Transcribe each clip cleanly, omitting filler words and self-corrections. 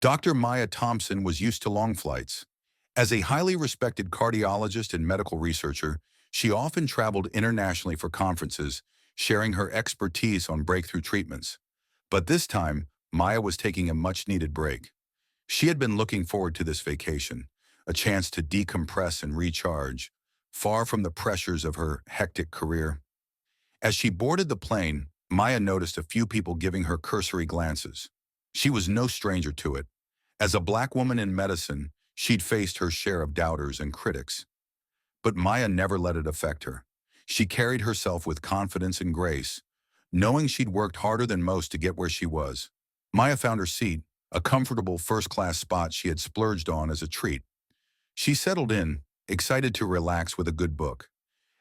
Dr. Maya Thompson was used to long flights. As a highly respected cardiologist and medical researcher, she often traveled internationally for conferences, sharing her expertise on breakthrough treatments. But this time, Maya was taking a much-needed break. She had been looking forward to this vacation, a chance to decompress and recharge, far from the pressures of her hectic career. As she boarded the plane, Maya noticed a few people giving her cursory glances. She was no stranger to it. As a black woman in medicine, she'd faced her share of doubters and critics. But Maya never let it affect her. She carried herself with confidence and grace, knowing she'd worked harder than most to get where she was. Maya found her seat, a comfortable first-class spot she had splurged on as a treat. She settled in, excited to relax with a good book.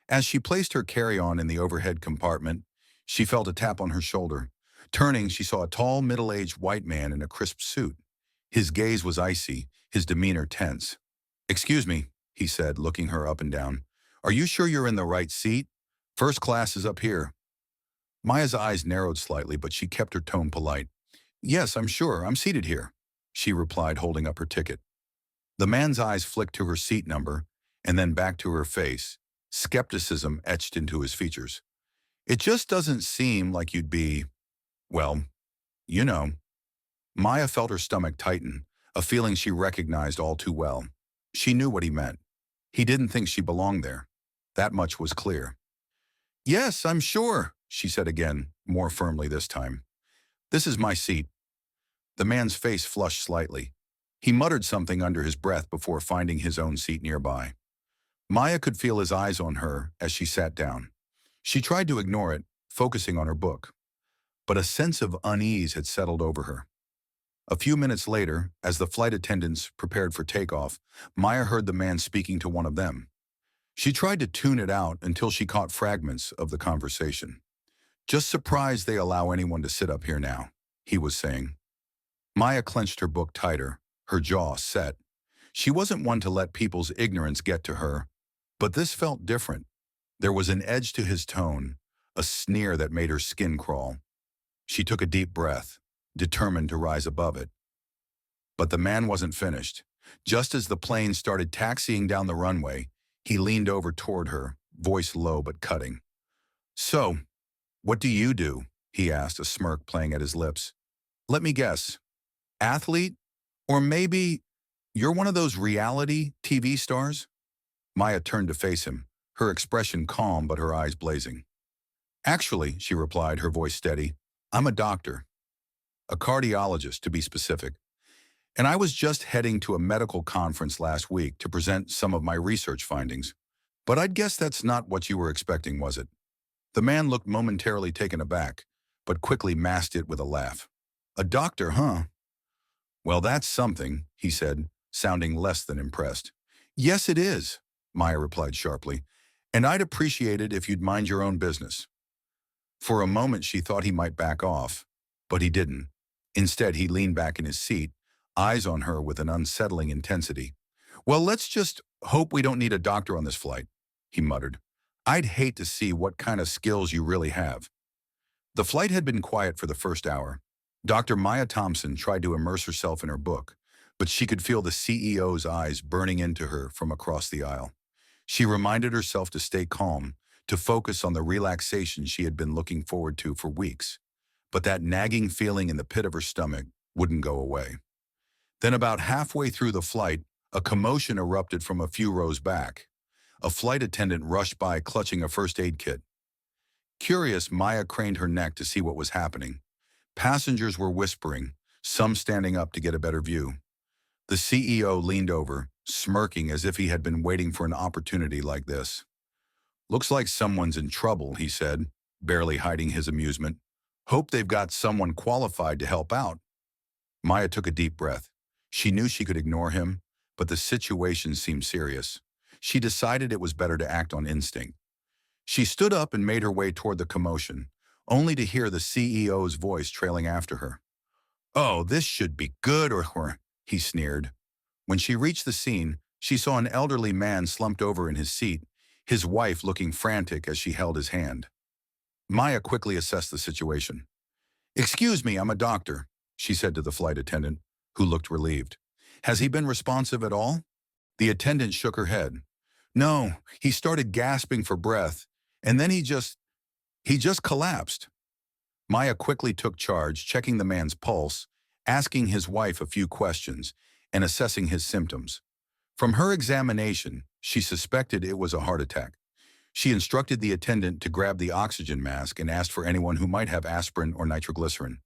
As she placed her carry-on in the overhead compartment, she felt a tap on her shoulder. Turning, she saw a tall, middle-aged white man in a crisp suit. His gaze was icy, his demeanor tense. "Excuse me," he said, looking her up and down. "Are you sure you're in the right seat? First class is up here." Maya's eyes narrowed slightly, but she kept her tone polite. "Yes, I'm sure. I'm seated here," she replied, holding up her ticket. The man's eyes flicked to her seat number and then back to her face, skepticism etched into his features. "It just doesn't seem like you'd be, well, you know." Maya felt her stomach tighten, a feeling she recognized all too well. She knew what he meant. He didn't think she belonged there. That much was clear. "Yes, I'm sure," she said again, more firmly this time. "This is my seat." The man's face flushed slightly. He muttered something under his breath before finding his own seat nearby. Maya could feel his eyes on her as she sat down. She tried to ignore it, focusing on her book. But a sense of unease had settled over her. A few minutes later, as the flight attendants prepared for takeoff, Maya heard the man speaking to one of them. She tried to tune it out until she caught fragments of the conversation. "Just surprised they allow anyone to sit up here now," he was saying. Maya clenched her book tighter, her jaw set. She wasn't one to let people's ignorance get to her, but this felt different. There was an edge to his tone, a sneer that made her skin crawl. She took a deep breath, determined to rise above it. But the man wasn't finished. Just as the plane started taxiing down the runway, he leaned over toward her, voice low but cutting. "So, what do you do?" he asked, a smirk playing at his lips. "Let me guess. Athlete? Or maybe you're one of those reality TV stars?" Maya turned to face him, her expression calm but her eyes blazing. "Actually," she replied, her voice steady, "I'm a doctor. A cardiologist, to be specific. And I was just heading to a medical conference last week to present some of my research findings. But I'd guess that's not what you were expecting, was it?" The man looked momentarily taken aback, but quickly masked it with a laugh. "A doctor, huh? Well, that's something," he said, sounding less than impressed. "Yes, it is," Maya replied sharply, "and I'd appreciate it if you'd mind your own business." For a moment she thought he might back off, but he didn't. Instead, he leaned back in his seat, eyes on her with an unsettling intensity. "Well, let's just hope we don't need a doctor on this flight," he muttered. "I'd hate to see what kind of skills you really have." The flight had been quiet for the first hour. Dr. Maya Thompson tried to immerse herself in her book, but she could feel the CEO's eyes burning into her from across the aisle. She reminded herself to stay calm, to focus on the relaxation she had been looking forward to for weeks. But that nagging feeling in the pit of her stomach wouldn't go away. Then about halfway through the flight, a commotion erupted from a few rows back. A flight attendant rushed by clutching a first aid kit. Curious, Maya craned her neck to see what was happening. Passengers were whispering, some standing up to get a better view. The CEO leaned over, smirking as if he had been waiting for an opportunity like this. "Looks like someone's in trouble," he said, barely hiding his amusement. "Hope they've got someone qualified to help out." Maya took a deep breath. She knew she could ignore him, but the situation seemed serious. She decided it was better to act on instinct. She stood up and made her way toward the commotion, only to hear the CEO's voice trailing after her. "Oh, this should be good," or he sneered. When she reached the scene, she saw an elderly man slumped over in his seat, his wife looking frantic as she held his hand. Maya quickly assessed the situation. "Excuse me, I'm a doctor," she said to the flight attendant. who looked relieved. Has he been responsive at all? The attendant shook her head. No, he started gasping for breath, and then he just collapsed. Maya quickly took charge, checking the man's pulse, asking his wife a few questions, and assessing his symptoms. From her examination, she suspected it was a heart attack. She instructed the attendant to grab the oxygen mask and asked for anyone who might have aspirin or nitroglycerin.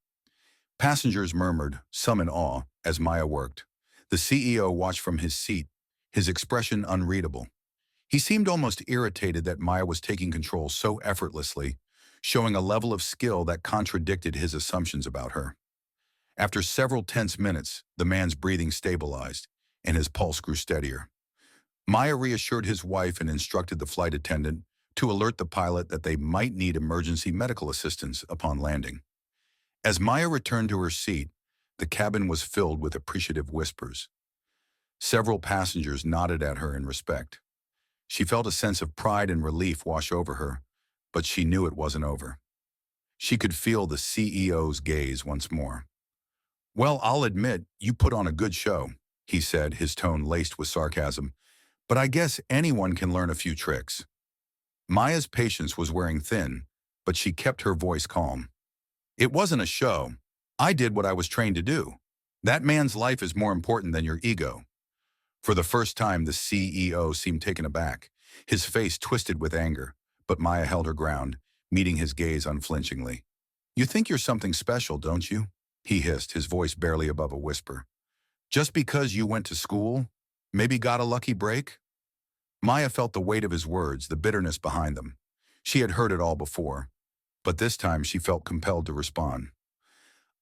Passengers murmured, some in awe, as Maya worked. The CEO watched from his seat, his expression unreadable. He seemed almost irritated that Maya was taking control so effortlessly, showing a level of skill that contradicted his assumptions about her. After several tense minutes, the man's breathing stabilized, and his pulse grew steadier. Maya reassured his wife and instructed the flight attendant to alert the pilot that they might need emergency medical assistance upon landing. As Maya returned to her seat, the cabin was filled with appreciative whispers. Several passengers nodded at her in respect. She felt a sense of pride and relief wash over her, but she knew it wasn't over. She could feel the CEO's gaze once more. Well, I'll admit, you put on a good show, he said, his tone laced with sarcasm, but I guess anyone can learn a few tricks. Maya's patience was wearing thin, but she kept her voice calm. It wasn't a show. I did what I was trained to do. That man's life is more important than your ego. For the first time, the CEO seemed taken aback. His face twisted with anger, but Maya held her ground, meeting his gaze unflinchingly. You think you're something special, don't you? He hissed, his voice barely above a whisper. Just because you went to school? Maybe got a lucky break? Maya felt the weight of his words, the bitterness behind them. She had heard it all before, but this time she felt compelled to respond.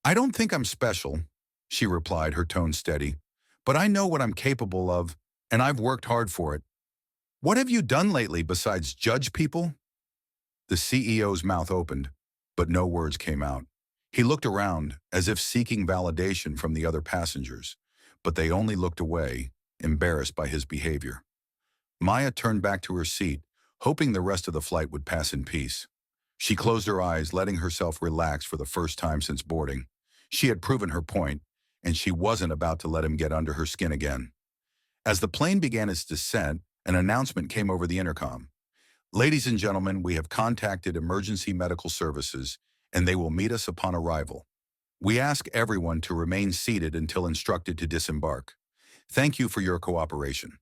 I don't think I'm special, she replied, her tone steady, but I know what I'm capable of, and I've worked hard for it. What have you done lately besides judge people? The CEO's mouth opened, but no words came out. He looked around, as if seeking validation from the other passengers, but they only looked away, embarrassed by his behavior. Maya turned back to her seat, hoping the rest of the flight would pass in peace. She closed her eyes, letting herself relax for the first time since boarding. She had proven her point, and she wasn't about to let him get under her skin again. As the plane began its descent, an announcement came over the intercom. Ladies and gentlemen, we have contacted emergency medical services, and they will meet us upon arrival. We ask everyone to remain seated until instructed to disembark. Thank you for your cooperation.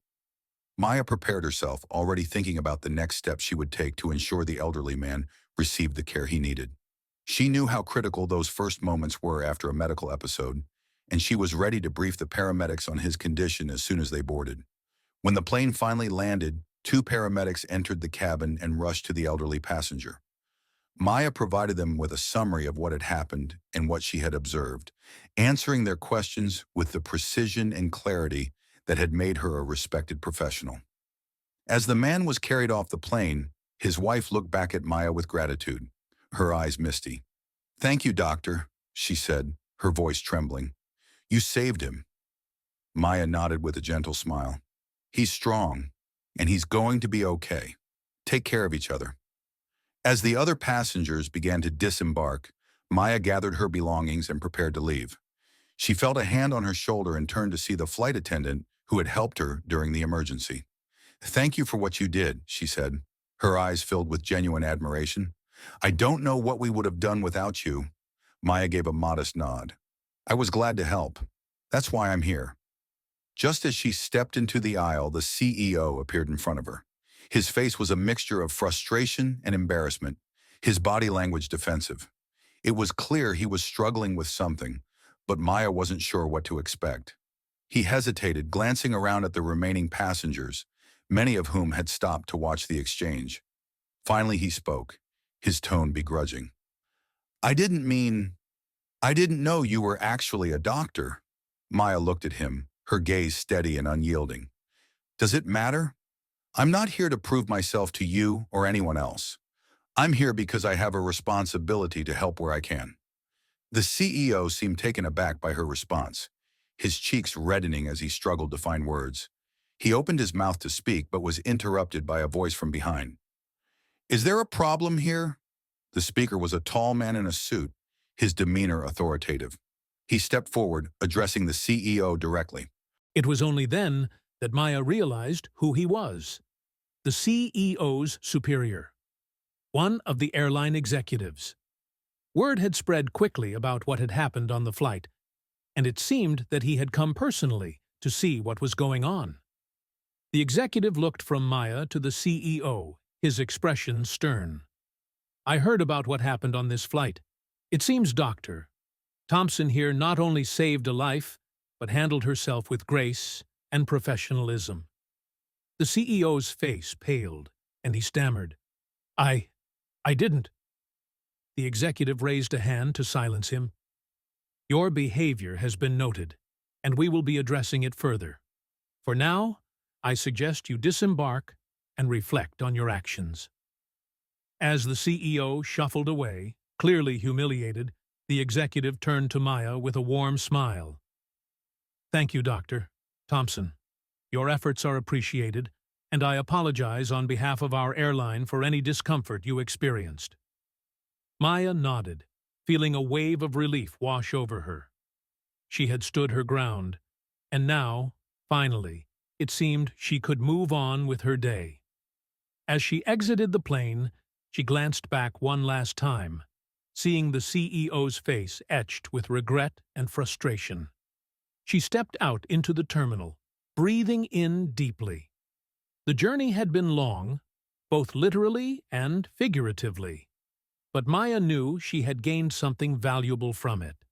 Maya prepared herself, already thinking about the next steps she would take to ensure the elderly man received the care he needed. She knew how critical those first moments were after a medical episode, and she was ready to brief the paramedics on his condition as soon as they boarded. When the plane finally landed, 2 paramedics entered the cabin and rushed to the elderly passenger. Maya provided them with a summary of what had happened and what she had observed, answering their questions with the precision and clarity that had made her a respected professional. As the man was carried off the plane, his wife looked back at Maya with gratitude, her eyes misty. Thank you, doctor, she said, her voice trembling. You saved him. Maya nodded with a gentle smile. He's strong, and he's going to be okay. Take care of each other. As the other passengers began to disembark, Maya gathered her belongings and prepared to leave. She felt a hand on her shoulder and turned to see the flight attendant who had helped her during the emergency. Thank you for what you did, she said, her eyes filled with genuine admiration. I don't know what we would have done without you. Maya gave a modest nod. I was glad to help. That's why I'm here. Just as she stepped into the aisle, the CEO appeared in front of her. His face was a mixture of frustration and embarrassment, his body language defensive. It was clear he was struggling with something, but Maya wasn't sure what to expect. He hesitated, glancing around at the remaining passengers, many of whom had stopped to watch the exchange. Finally he spoke, his tone begrudging. I didn't know you were actually a doctor. Maya looked at him, her gaze steady and unyielding. Does it matter? I'm not here to prove myself to you or anyone else. I'm here because I have a responsibility to help where I can. The CEO seemed taken aback by her response, his cheeks reddening as he struggled to find words. He opened his mouth to speak but was interrupted by a voice from behind. Is there a problem here? The speaker was a tall man in a suit, his demeanor authoritative. He stepped forward, addressing the CEO directly. It was only then that Maya realized who he was. The CEO's superior. One of the airline executives. Word had spread quickly about what had happened on the flight, and it seemed that he had come personally to see what was going on. The executive looked from Maya to the CEO, his expression stern. "I heard about what happened on this flight. It seems Dr. Thompson here not only saved a life, but handled herself with grace and professionalism." The CEO's face paled, and he stammered, I didn't." The executive raised a hand to silence him. "Your behavior has been noted, and we will be addressing it further. For now, I suggest you disembark and reflect on your actions." As the CEO shuffled away, clearly humiliated, the executive turned to Maya with a warm smile. "Thank you, Dr. Thompson. Your efforts are appreciated, and I apologize on behalf of our airline for any discomfort you experienced." Maya nodded, feeling a wave of relief wash over her. She had stood her ground, and now, finally, it seemed she could move on with her day. As she exited the plane, she glanced back one last time, seeing the CEO's face etched with regret and frustration. She stepped out into the terminal, breathing in deeply. The journey had been long, both literally and figuratively, but Maya knew she had gained something valuable from it.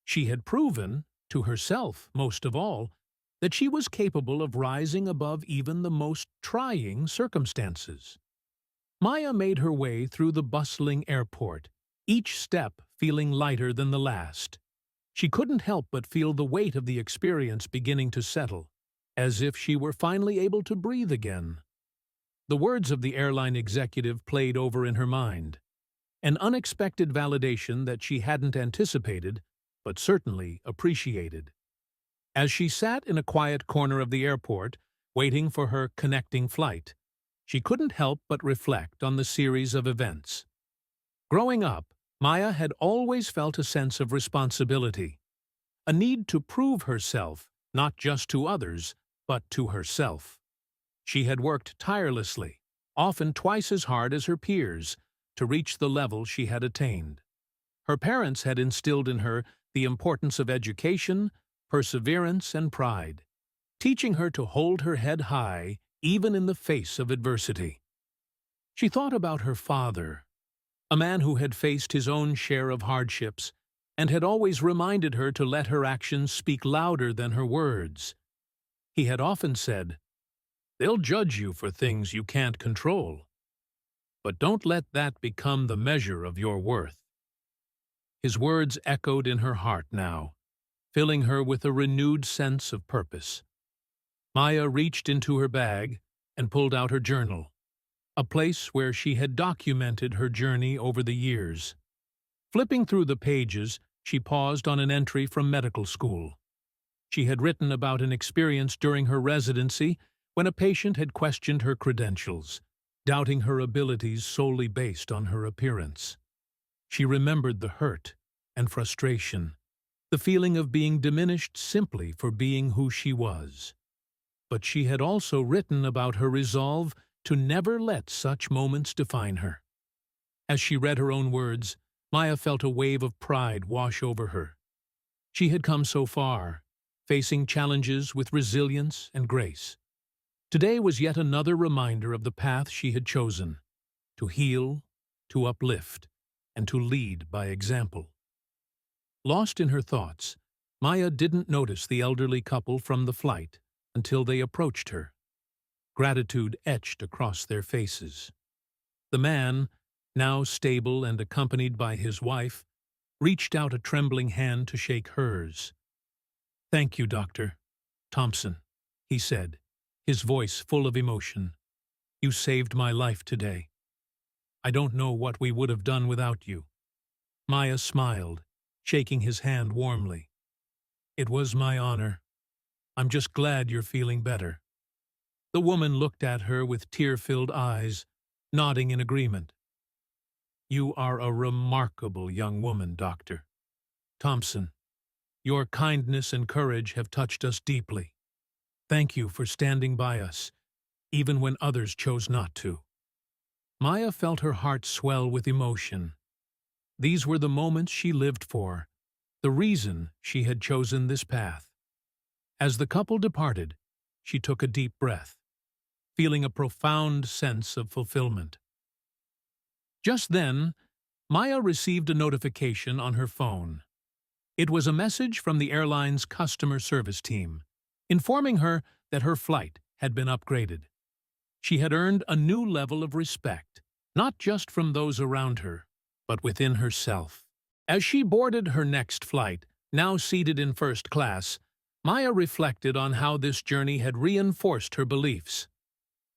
She had proven, to herself most of all, that she was capable of rising above even the most trying circumstances. Maya made her way through the bustling airport, each step feeling lighter than the last. She couldn't help but feel the weight of the experience beginning to settle, as if she were finally able to breathe again. The words of the airline executive played over in her mind, an unexpected validation that she hadn't anticipated, but certainly appreciated. As she sat in a quiet corner of the airport, waiting for her connecting flight, she couldn't help but reflect on the series of events. Growing up, Maya had always felt a sense of responsibility, a need to prove herself, not just to others, but to herself. She had worked tirelessly, often twice as hard as her peers, to reach the level she had attained. Her parents had instilled in her the importance of education, perseverance, and pride, teaching her to hold her head high even in the face of adversity. She thought about her father, a man who had faced his own share of hardships and had always reminded her to let her actions speak louder than her words. He had often said, "They'll judge you for things you can't control, but don't let that become the measure of your worth." His words echoed in her heart now, filling her with a renewed sense of purpose. Maya reached into her bag and pulled out her journal, a place where she had documented her journey over the years. Flipping through the pages, she paused on an entry from medical school. She had written about an experience during her residency when a patient had questioned her credentials, doubting her abilities solely based on her appearance. She remembered the hurt and frustration, the feeling of being diminished simply for being who she was. But she had also written about her resolve to never let such moments define her. As she read her own words, Maya felt a wave of pride wash over her. She had come so far, facing challenges with resilience and grace. Today was yet another reminder of the path she had chosen, to heal, to uplift, and to lead by example. Lost in her thoughts, Maya didn't notice the elderly couple from the flight until they approached her. Gratitude etched across their faces. The man, now stable and accompanied by his wife, reached out a trembling hand to shake hers. "Thank you, Dr. Thompson," he said, his voice full of emotion. "You saved my life today. I don't know what we would have done without you." Maya smiled, shaking his hand warmly. "It was my honor. I'm just glad you're feeling better." The woman looked at her with tear-filled eyes, nodding in agreement. "You are a remarkable young woman, Dr. Thompson. Your kindness and courage have touched us deeply. Thank you for standing by us, even when others chose not to." Maya felt her heart swell with emotion. These were the moments she lived for, the reason she had chosen this path. As the couple departed, she took a deep breath, feeling a profound sense of fulfillment. Just then, Maya received a notification on her phone. It was a message from the airline's customer service team, informing her that her flight had been upgraded. She had earned a new level of respect, not just from those around her, but within herself. As she boarded her next flight, now seated in first class, Maya reflected on how this journey had reinforced her beliefs.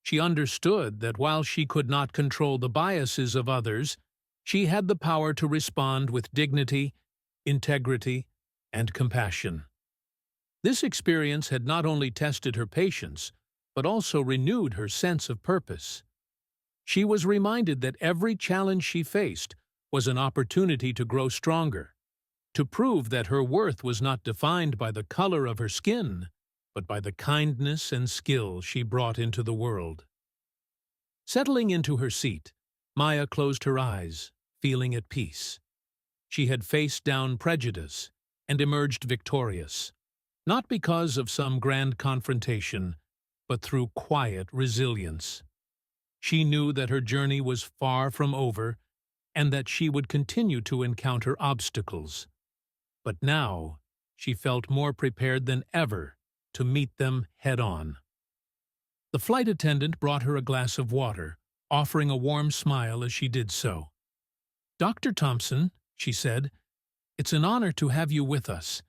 She understood that while she could not control the biases of others, she had the power to respond with dignity, integrity, and compassion. This experience had not only tested her patience, but also renewed her sense of purpose. She was reminded that every challenge she faced was an opportunity to grow stronger, to prove that her worth was not defined by the color of her skin, but by the kindness and skill she brought into the world. Settling into her seat, Maya closed her eyes, feeling at peace. She had faced down prejudice and emerged victorious, not because of some grand confrontation, but through quiet resilience. She knew that her journey was far from over and that she would continue to encounter obstacles. But now, she felt more prepared than ever to meet them head-on. The flight attendant brought her a glass of water, offering a warm smile as she did so. "Dr. Thompson," she said, "it's an honor to have you with us.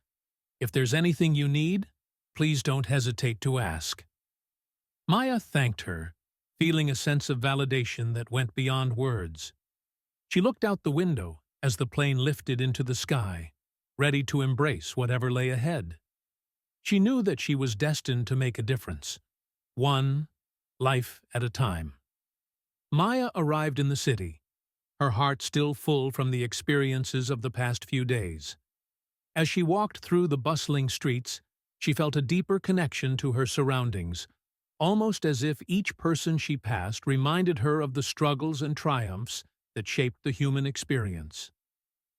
If there's anything you need, please don't hesitate to ask." Maya thanked her, feeling a sense of validation that went beyond words. She looked out the window as the plane lifted into the sky, ready to embrace whatever lay ahead. She knew that she was destined to make a difference, one life at a time. Maya arrived in the city, her heart still full from the experiences of the past few days. As she walked through the bustling streets, she felt a deeper connection to her surroundings, almost as if each person she passed reminded her of the struggles and triumphs that shaped the human experience.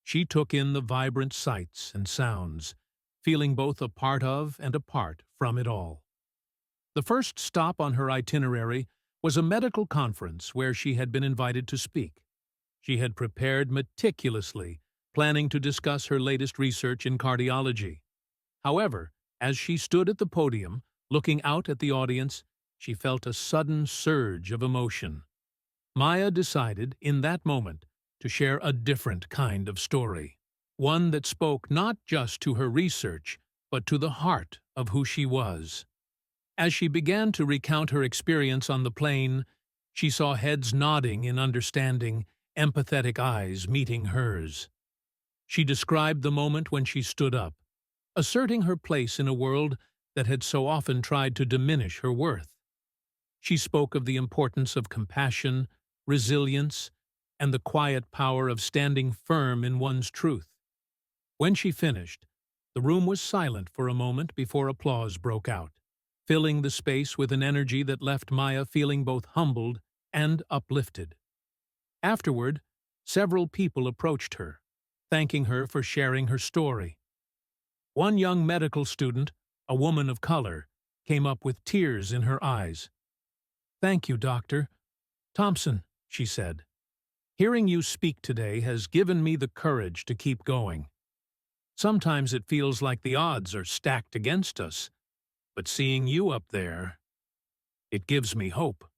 She took in the vibrant sights and sounds, feeling both a part of and apart from it all. The first stop on her itinerary was a medical conference where she had been invited to speak. She had prepared meticulously, planning to discuss her latest research in cardiology. However, as she stood at the podium, looking out at the audience, she felt a sudden surge of emotion. Maya decided, in that moment, to share a different kind of story, one that spoke not just to her research, but to the heart of who she was. As she began to recount her experience on the plane, she saw heads nodding in understanding, empathetic eyes meeting hers. She described the moment when she stood up, asserting her place in a world that had so often tried to diminish her worth. She spoke of the importance of compassion, resilience, and the quiet power of standing firm in one's truth. When she finished, the room was silent for a moment before applause broke out, filling the space with an energy that left Maya feeling both humbled and uplifted. Afterward, several people approached her, thanking her for sharing her story. One young medical student, a woman of color, came up with tears in her eyes. "Thank you, Dr. Thompson," she said. "Hearing you speak today has given me the courage to keep going. Sometimes it feels like the odds are stacked against us, but seeing you up there, it gives me hope."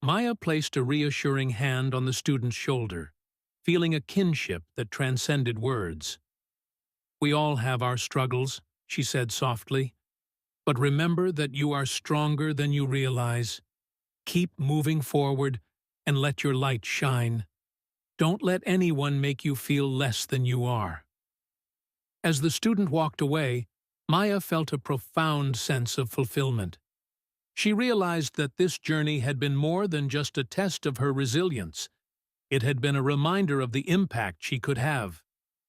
Maya placed a reassuring hand on the student's shoulder, feeling a kinship that transcended words. "We all have our struggles," she said softly, "but remember that you are stronger than you realize. Keep moving forward and let your light shine. Don't let anyone make you feel less than you are." As the student walked away, Maya felt a profound sense of fulfillment. She realized that this journey had been more than just a test of her resilience. It had been a reminder of the impact she could have,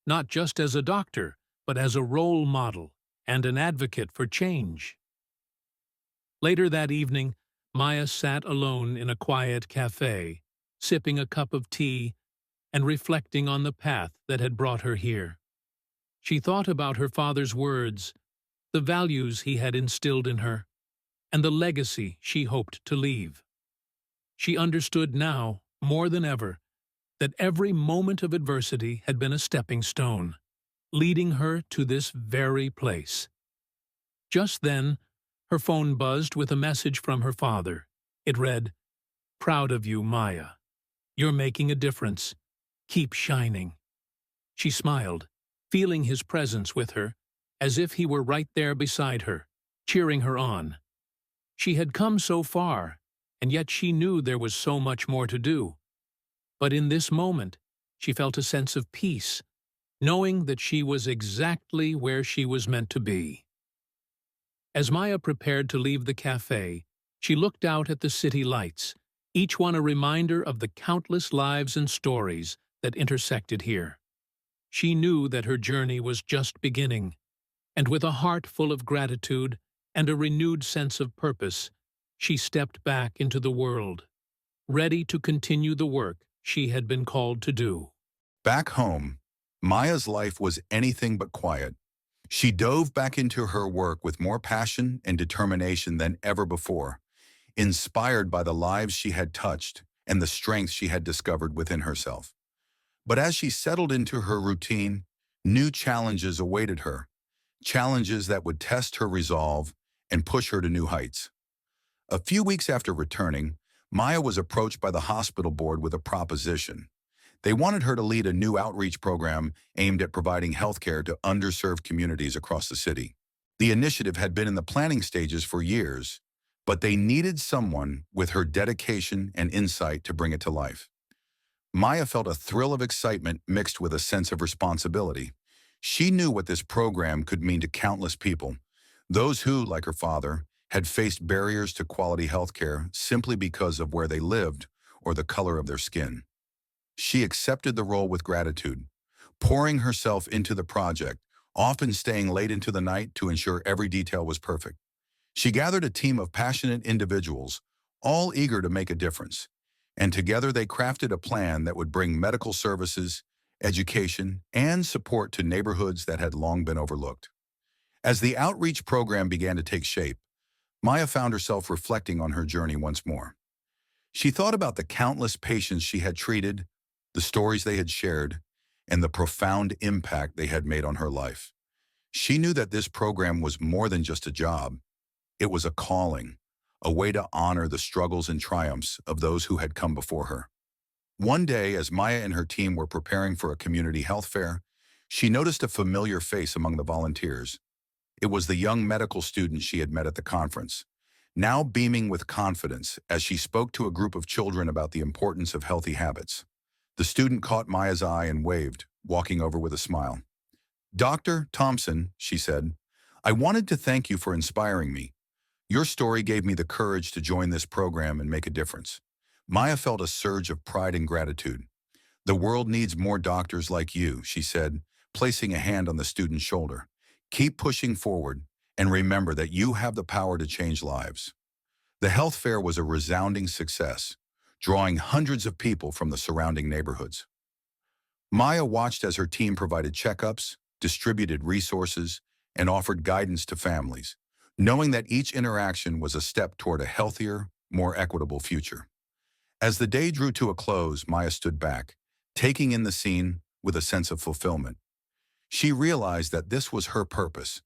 not just as a doctor, but as a role model and an advocate for change. Later that evening, Maya sat alone in a quiet cafe, sipping a cup of tea and reflecting on the path that had brought her here. She thought about her father's words, the values he had instilled in her, and the legacy she hoped to leave. She understood now, more than ever, that every moment of adversity had been a stepping stone, leading her to this very place. Just then, her phone buzzed with a message from her father. It read, "Proud of you, Maya. You're making a difference. Keep shining." She smiled, feeling his presence with her, as if he were right there beside her, cheering her on. She had come so far, and yet she knew there was so much more to do. But in this moment, she felt a sense of peace, knowing that she was exactly where she was meant to be. As Maya prepared to leave the cafe, she looked out at the city lights, each one a reminder of the countless lives and stories that intersected here. She knew that her journey was just beginning, and with a heart full of gratitude and a renewed sense of purpose, she stepped back into the world, ready to continue the work she had been called to do. Back home, Maya's life was anything but quiet. She dove back into her work with more passion and determination than ever before, inspired by the lives she had touched and the strength she had discovered within herself. But as she settled into her routine, new challenges awaited her, challenges that would test her resolve and push her to new heights. A few weeks after returning, Maya was approached by the hospital board with a proposition. They wanted her to lead a new outreach program aimed at providing healthcare to underserved communities across the city. The initiative had been in the planning stages for years, but they needed someone with her dedication and insight to bring it to life. Maya felt a thrill of excitement mixed with a sense of responsibility. She knew what this program could mean to countless people, those who, like her father, had faced barriers to quality healthcare simply because of where they lived or the color of their skin. She accepted the role with gratitude, pouring herself into the project, often staying late into the night to ensure every detail was perfect. She gathered a team of passionate individuals, all eager to make a difference, and together they crafted a plan that would bring medical services, education, and support to neighborhoods that had long been overlooked. As the outreach program began to take shape, Maya found herself reflecting on her journey once more. She thought about the countless patients she had treated, the stories they had shared, and the profound impact they had made on her life. She knew that this program was more than just a job. It was a calling, a way to honor the struggles and triumphs of those who had come before her. One day, as Maya and her team were preparing for a community health fair, she noticed a familiar face among the volunteers. It was the young medical student she had met at the conference, now beaming with confidence as she spoke to a group of children about the importance of healthy habits. The student caught Maya's eye and waved, walking over with a smile. "Dr. Thompson," she said, "I wanted to thank you for inspiring me. Your story gave me the courage to join this program and make a difference." Maya felt a surge of pride and gratitude. "The world needs more doctors like you," she said, placing a hand on the student's shoulder. "Keep pushing forward, and remember that you have the power to change lives." The health fair was a resounding success, drawing hundreds of people from the surrounding neighborhoods. Maya watched as her team provided checkups, distributed resources, and offered guidance to families, knowing that each interaction was a step toward a healthier, more equitable future. As the day drew to a close, Maya stood back, taking in the scene with a sense of fulfillment. She realized that this was her purpose,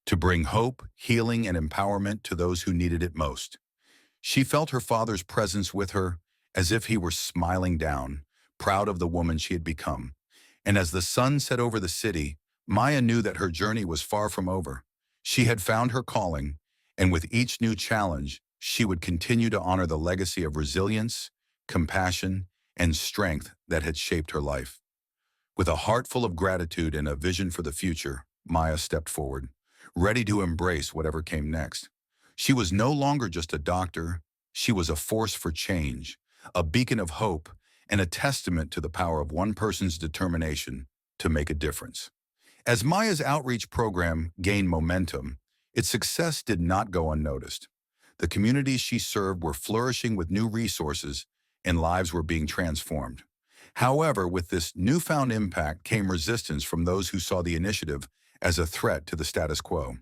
to bring hope, healing, and empowerment to those who needed it most. She felt her father's presence with her, as if he were smiling down, proud of the woman she had become. And as the sun set over the city, Maya knew that her journey was far from over. She had found her calling, and with each new challenge, she would continue to honor the legacy of resilience, compassion, and strength that had shaped her life. With a heart full of gratitude and a vision for the future, Maya stepped forward, ready to embrace whatever came next. She was no longer just a doctor, she was a force for change, a beacon of hope, and a testament to the power of one person's determination to make a difference. As Maya's outreach program gained momentum, its success did not go unnoticed. The communities she served were flourishing with new resources and lives were being transformed. However, with this newfound impact came resistance from those who saw the initiative as a threat to the status quo.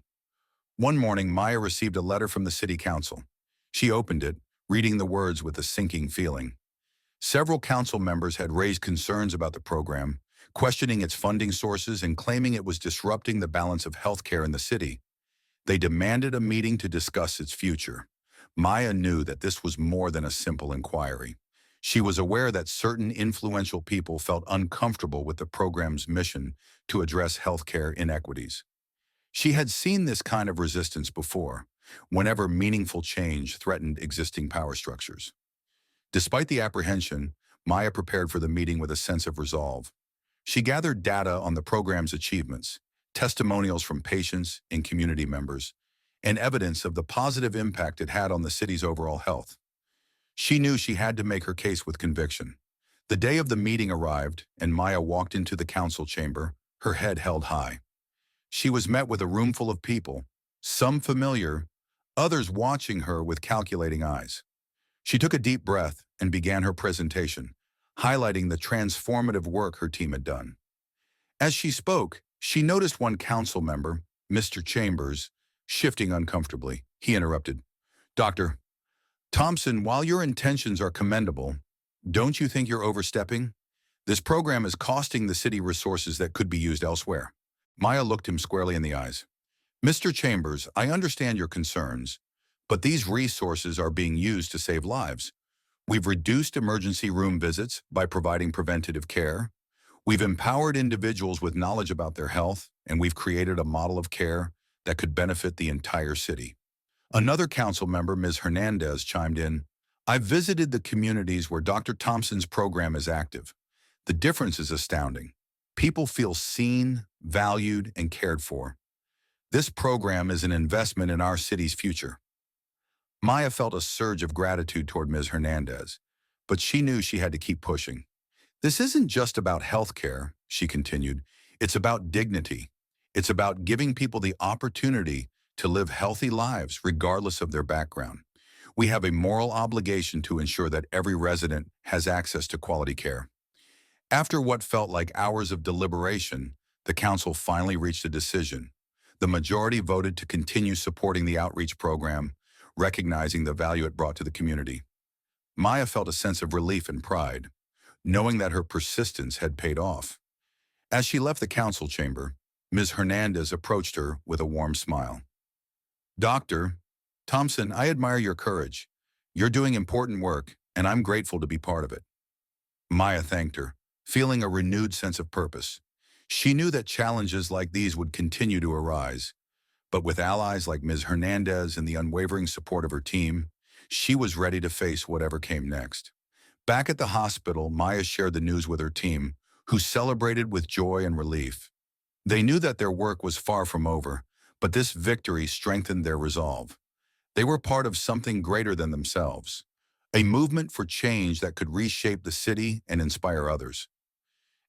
One morning, Maya received a letter from the city council. She opened it, reading the words with a sinking feeling. Several council members had raised concerns about the program, questioning its funding sources and claiming it was disrupting the balance of healthcare in the city. They demanded a meeting to discuss its future. Maya knew that this was more than a simple inquiry. She was aware that certain influential people felt uncomfortable with the program's mission to address healthcare inequities. She had seen this kind of resistance before, whenever meaningful change threatened existing power structures. Despite the apprehension, Maya prepared for the meeting with a sense of resolve. She gathered data on the program's achievements, testimonials from patients and community members, and evidence of the positive impact it had on the city's overall health. She knew she had to make her case with conviction. The day of the meeting arrived, and Maya walked into the council chamber, her head held high. She was met with a room full of people, some familiar, others watching her with calculating eyes. She took a deep breath and began her presentation, highlighting the transformative work her team had done. As she spoke, she noticed one council member, Mr. Chambers, shifting uncomfortably. He interrupted. "Dr. Thompson, while your intentions are commendable, don't you think you're overstepping? This program is costing the city resources that could be used elsewhere." Maya looked him squarely in the eyes. "Mr. Chambers, I understand your concerns, but these resources are being used to save lives. We've reduced emergency room visits by providing preventative care. We've empowered individuals with knowledge about their health, and we've created a model of care that could benefit the entire city." Another council member, Ms. Hernandez, chimed in. "I've visited the communities where Dr. Thompson's program is active. The difference is astounding. People feel seen, valued, and cared for. This program is an investment in our city's future." Maya felt a surge of gratitude toward Ms. Hernandez, but she knew she had to keep pushing. "This isn't just about healthcare," she continued. "It's about dignity. It's about giving people the opportunity to live healthy lives regardless of their background. We have a moral obligation to ensure that every resident has access to quality care." After what felt like hours of deliberation, the council finally reached a decision. The majority voted to continue supporting the outreach program, recognizing the value it brought to the community. Maya felt a sense of relief and pride, knowing that her persistence had paid off. As she left the council chamber, Ms. Hernandez approached her with a warm smile. "Dr. Thompson, I admire your courage. You're doing important work, and I'm grateful to be part of it." Maya thanked her, feeling a renewed sense of purpose. She knew that challenges like these would continue to arise, but with allies like Ms. Hernandez and the unwavering support of her team, she was ready to face whatever came next. Back at the hospital, Maya shared the news with her team, who celebrated with joy and relief. They knew that their work was far from over, but this victory strengthened their resolve. They were part of something greater than themselves, a movement for change that could reshape the city and inspire others.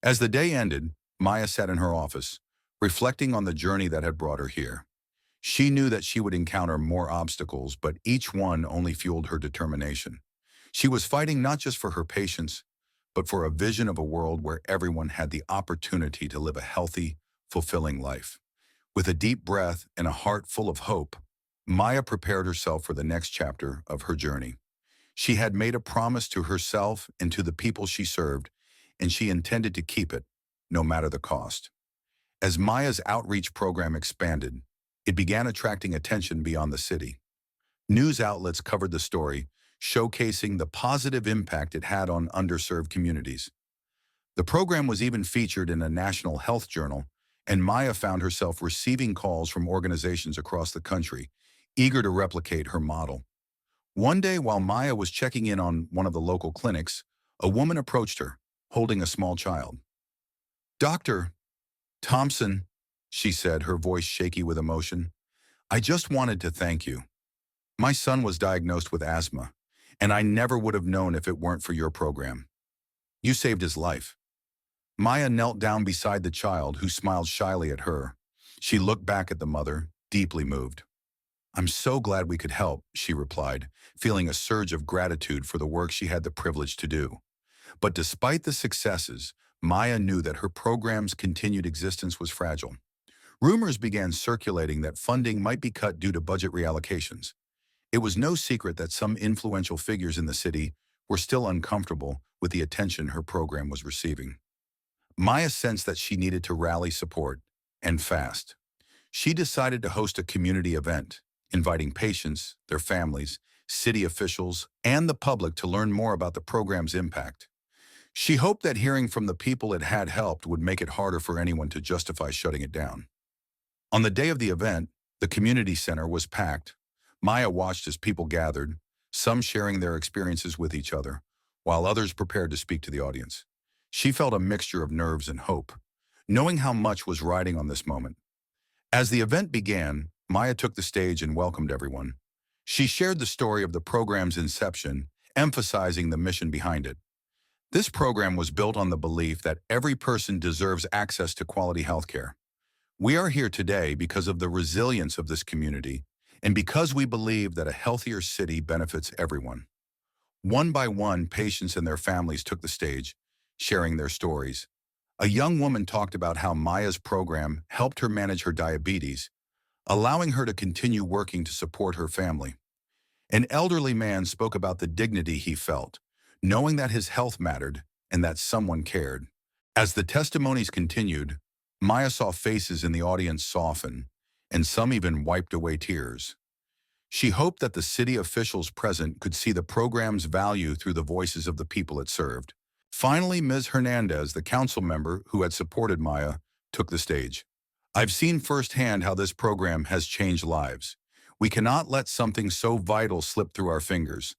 As the day ended, Maya sat in her office, reflecting on the journey that had brought her here. She knew that she would encounter more obstacles, but each one only fueled her determination. She was fighting not just for her patients, but for a vision of a world where everyone had the opportunity to live a healthy, fulfilling life. With a deep breath and a heart full of hope, Maya prepared herself for the next chapter of her journey. She had made a promise to herself and to the people she served, and she intended to keep it, no matter the cost. As Maya's outreach program expanded, it began attracting attention beyond the city. News outlets covered the story, showcasing the positive impact it had on underserved communities. The program was even featured in a national health journal, and Maya found herself receiving calls from organizations across the country, eager to replicate her model. One day, while Maya was checking in on one of the local clinics, a woman approached her, holding a small child. "Dr. Thompson," she said, her voice shaky with emotion, "I just wanted to thank you. My son was diagnosed with asthma, and I never would have known if it weren't for your program. You saved his life." Maya knelt down beside the child, who smiled shyly at her. She looked back at the mother, deeply moved. "I'm so glad we could help," she replied, feeling a surge of gratitude for the work she had the privilege to do. But despite the successes, Maya knew that her program's continued existence was fragile. Rumors began circulating that funding might be cut due to budget reallocations. It was no secret that some influential figures in the city were still uncomfortable with the attention her program was receiving. Maya sensed that she needed to rally support, and fast. She decided to host a community event, inviting patients, their families, city officials, and the public to learn more about the program's impact. She hoped that hearing from the people it had helped would make it harder for anyone to justify shutting it down. On the day of the event, the community center was packed. Maya watched as people gathered, some sharing their experiences with each other, while others prepared to speak to the audience. She felt a mixture of nerves and hope, knowing how much was riding on this moment. As the event began, Maya took the stage and welcomed everyone. She shared the story of the program's inception, emphasizing the mission behind it. This program was built on the belief that every person deserves access to quality healthcare. We are here today because of the resilience of this community and because we believe that a healthier city benefits everyone. One by one, patients and their families took the stage, sharing their stories. A young woman talked about how Maya's program helped her manage her diabetes, allowing her to continue working to support her family. An elderly man spoke about the dignity he felt, knowing that his health mattered and that someone cared. As the testimonies continued, Maya saw faces in the audience soften, and some even wiped away tears. She hoped that the city officials present could see the program's value through the voices of the people it served. Finally, Ms. Hernandez, the council member who had supported Maya, took the stage. "I've seen firsthand how this program has changed lives. We cannot let something so vital slip through our fingers.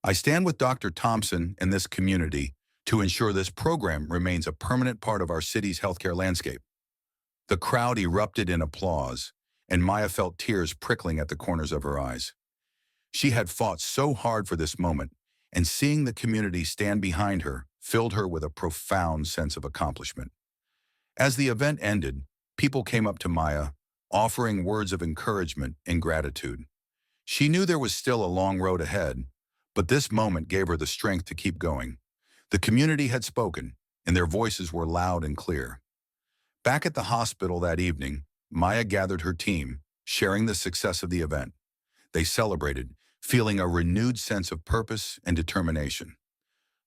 I stand with Dr. Thompson and this community to ensure this program remains a permanent part of our city's healthcare landscape." The crowd erupted in applause, and Maya felt tears prickling at the corners of her eyes. She had fought so hard for this moment, and seeing the community stand behind her filled her with a profound sense of accomplishment. As the event ended, people came up to Maya, offering words of encouragement and gratitude. She knew there was still a long road ahead, but this moment gave her the strength to keep going. The community had spoken, and their voices were loud and clear. Back at the hospital that evening, Maya gathered her team, sharing the success of the event. They celebrated, feeling a renewed sense of purpose and determination.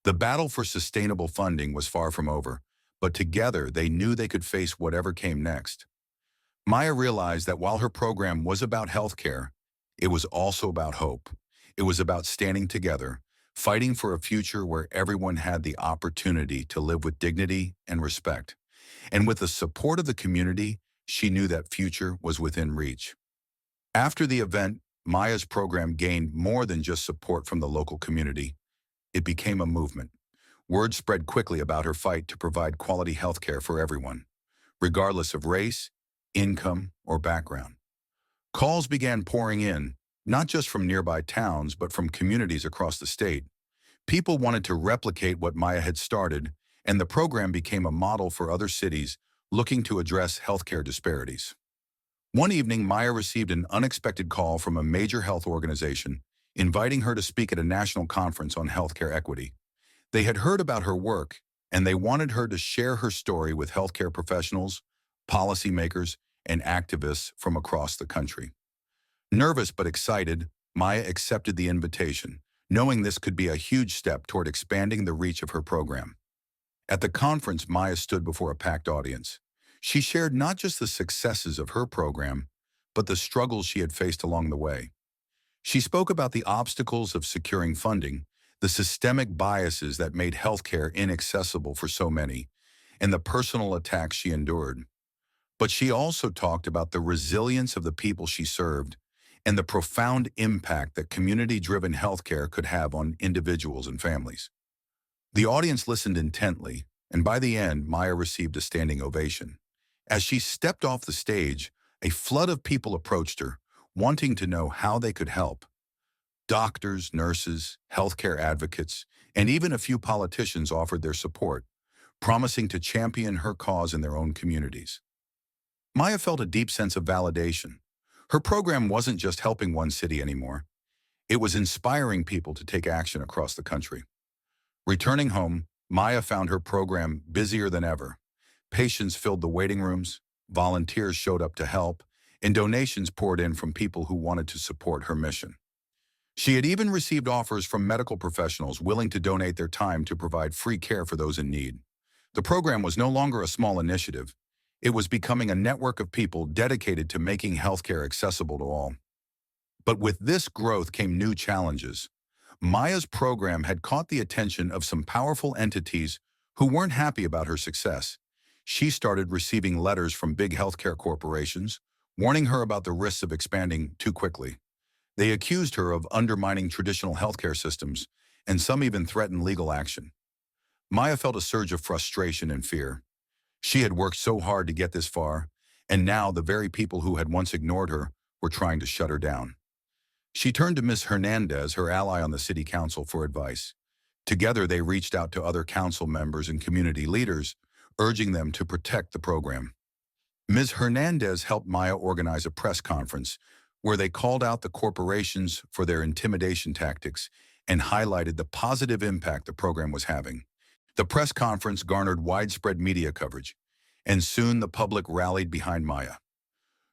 The battle for sustainable funding was far from over, but together they knew they could face whatever came next. Maya realized that while her program was about healthcare, it was also about hope. It was about standing together, fighting for a future where everyone had the opportunity to live with dignity and respect. And with the support of the community, she knew that future was within reach. After the event, Maya's program gained more than just support from the local community. It became a movement. Word spread quickly about her fight to provide quality health care for everyone, regardless of race, income, or background. Calls began pouring in, not just from nearby towns, but from communities across the state. People wanted to replicate what Maya had started, and the program became a model for other cities looking to address healthcare disparities. One evening, Maya received an unexpected call from a major health organization, inviting her to speak at a national conference on healthcare equity. They had heard about her work, and they wanted her to share her story with healthcare professionals, policymakers, and activists from across the country. Nervous but excited, Maya accepted the invitation, knowing this could be a huge step toward expanding the reach of her program. At the conference, Maya stood before a packed audience. She shared not just the successes of her program, but the struggles she had faced along the way. She spoke about the obstacles of securing funding, the systemic biases that made healthcare inaccessible for so many, and the personal attacks she endured. But she also talked about the resilience of the people she served and the profound impact that community-driven healthcare could have on individuals and families. The audience listened intently, and by the end, Maya received a standing ovation. As she stepped off the stage, a flood of people approached her, wanting to know how they could help. Doctors, nurses, healthcare advocates, and even a few politicians offered their support, promising to champion her cause in their own communities. Maya felt a deep sense of validation. Her program wasn't just helping one city anymore. It was inspiring people to take action across the country. Returning home, Maya found her program busier than ever. Patients filled the waiting rooms, volunteers showed up to help, and donations poured in from people who wanted to support her mission. She had even received offers from medical professionals willing to donate their time to provide free care for those in need. The program was no longer a small initiative. It was becoming a network of people dedicated to making healthcare accessible to all. But with this growth came new challenges. Maya's program had caught the attention of some powerful entities who weren't happy about her success. She started receiving letters from big healthcare corporations, warning her about the risks of expanding too quickly. They accused her of undermining traditional healthcare systems, and some even threatened legal action. Maya felt a surge of frustration and fear. She had worked so hard to get this far, and now the very people who had once ignored her were trying to shut her down. She turned to Ms. Hernandez, her ally on the city council, for advice. Together, they reached out to other council members and community leaders, urging them to protect the program. Ms. Hernandez helped Maya organize a press conference where they called out the corporations for their intimidation tactics and highlighted the positive impact the program was having. The press conference garnered widespread media coverage, and soon the public rallied behind Maya.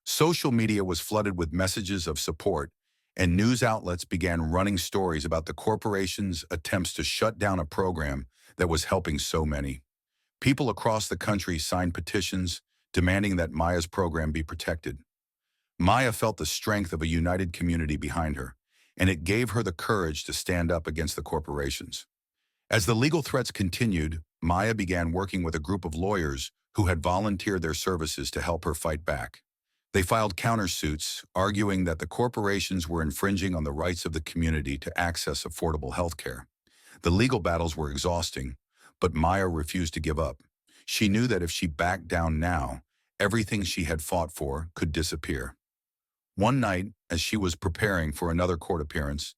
Social media was flooded with messages of support, and news outlets began running stories about the corporation's attempts to shut down a program that was helping so many. People across the country signed petitions demanding that Maya's program be protected. Maya felt the strength of a united community behind her, and it gave her the courage to stand up against the corporations. As the legal threats continued, Maya began working with a group of lawyers who had volunteered their services to help her fight back. They filed countersuits, arguing that the corporations were infringing on the rights of the community to access affordable health care. The legal battles were exhausting, but Maya refused to give up. She knew that if she backed down now, everything she had fought for could disappear. One night, as she was preparing for another court appearance,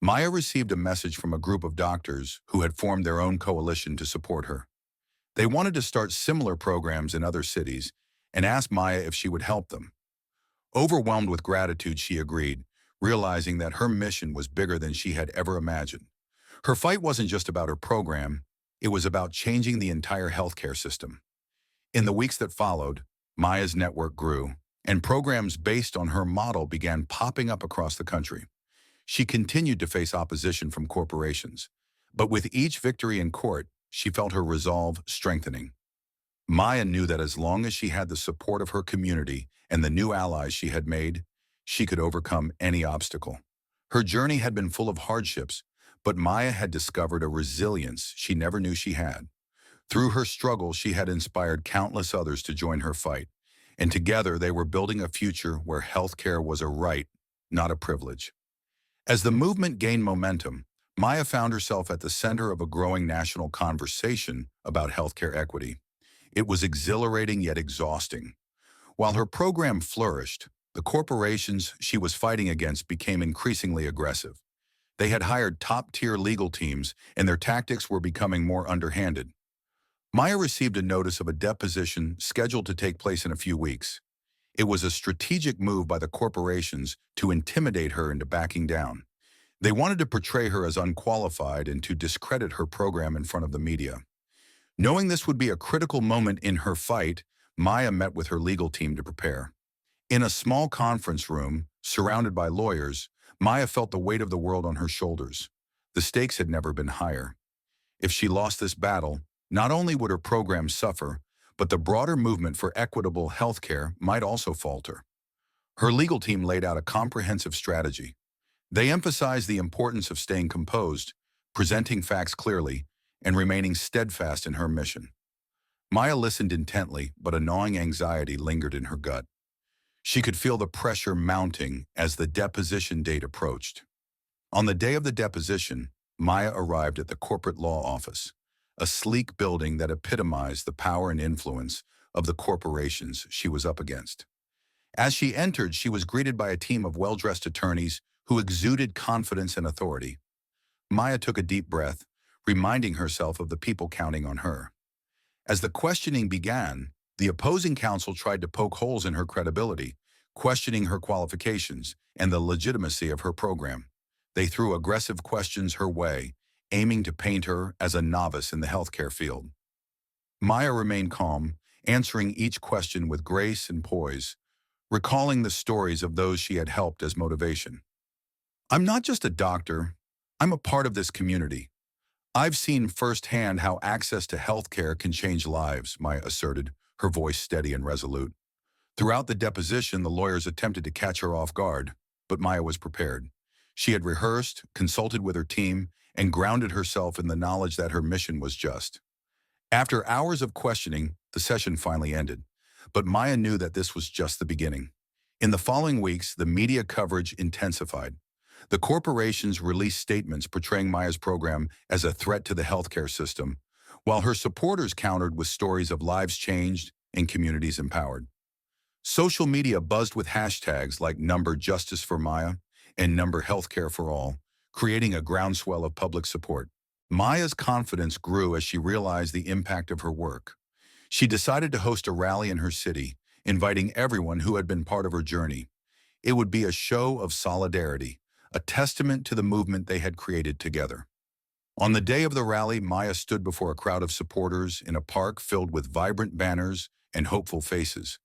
Maya received a message from a group of doctors who had formed their own coalition to support her. They wanted to start similar programs in other cities and asked Maya if she would help them. Overwhelmed with gratitude, she agreed, realizing that her mission was bigger than she had ever imagined. Her fight wasn't just about her program, it was about changing the entire healthcare system. In the weeks that followed, Maya's network grew, and programs based on her model began popping up across the country. She continued to face opposition from corporations, but with each victory in court, she felt her resolve strengthening. Maya knew that as long as she had the support of her community and the new allies she had made, she could overcome any obstacle. Her journey had been full of hardships, but Maya had discovered a resilience she never knew she had. Through her struggle, she had inspired countless others to join her fight, and together they were building a future where healthcare was a right, not a privilege. As the movement gained momentum, Maya found herself at the center of a growing national conversation about healthcare equity. It was exhilarating yet exhausting. While her program flourished, the corporations she was fighting against became increasingly aggressive. They had hired top-tier legal teams, and their tactics were becoming more underhanded. Maya received a notice of a deposition scheduled to take place in a few weeks. It was a strategic move by the corporations to intimidate her into backing down. They wanted to portray her as unqualified and to discredit her program in front of the media. Knowing this would be a critical moment in her fight, Maya met with her legal team to prepare. In a small conference room, surrounded by lawyers, Maya felt the weight of the world on her shoulders. The stakes had never been higher. If she lost this battle, not only would her program suffer, but the broader movement for equitable health care might also falter. Her legal team laid out a comprehensive strategy. They emphasized the importance of staying composed, presenting facts clearly, and remaining steadfast in her mission. Maya listened intently, but a gnawing anxiety lingered in her gut. She could feel the pressure mounting as the deposition date approached. On the day of the deposition, Maya arrived at the corporate law office, a sleek building that epitomized the power and influence of the corporations she was up against. As she entered, she was greeted by a team of well-dressed attorneys who exuded confidence and authority. Maya took a deep breath, reminding herself of the people counting on her. As the questioning began, the opposing counsel tried to poke holes in her credibility, questioning her qualifications and the legitimacy of her program. They threw aggressive questions her way, aiming to paint her as a novice in the healthcare field. Maya remained calm, answering each question with grace and poise, recalling the stories of those she had helped as motivation. "I'm not just a doctor, I'm a part of this community. I've seen firsthand how access to healthcare can change lives," Maya asserted, her voice steady and resolute. Throughout the deposition, the lawyers attempted to catch her off guard, but Maya was prepared. She had rehearsed, consulted with her team, and grounded herself in the knowledge that her mission was just. After hours of questioning, the session finally ended, but Maya knew that this was just the beginning. In the following weeks, the media coverage intensified. The corporations released statements portraying Maya's program as a threat to the healthcare system, while her supporters countered with stories of lives changed and communities empowered. Social media buzzed with hashtags like Number Justice for Maya and Number Healthcare for All, creating a groundswell of public support. Maya's confidence grew as she realized the impact of her work. She decided to host a rally in her city, inviting everyone who had been part of her journey. It would be a show of solidarity, a testament to the movement they had created together. On the day of the rally, Maya stood before a crowd of supporters in a park filled with vibrant banners and hopeful faces.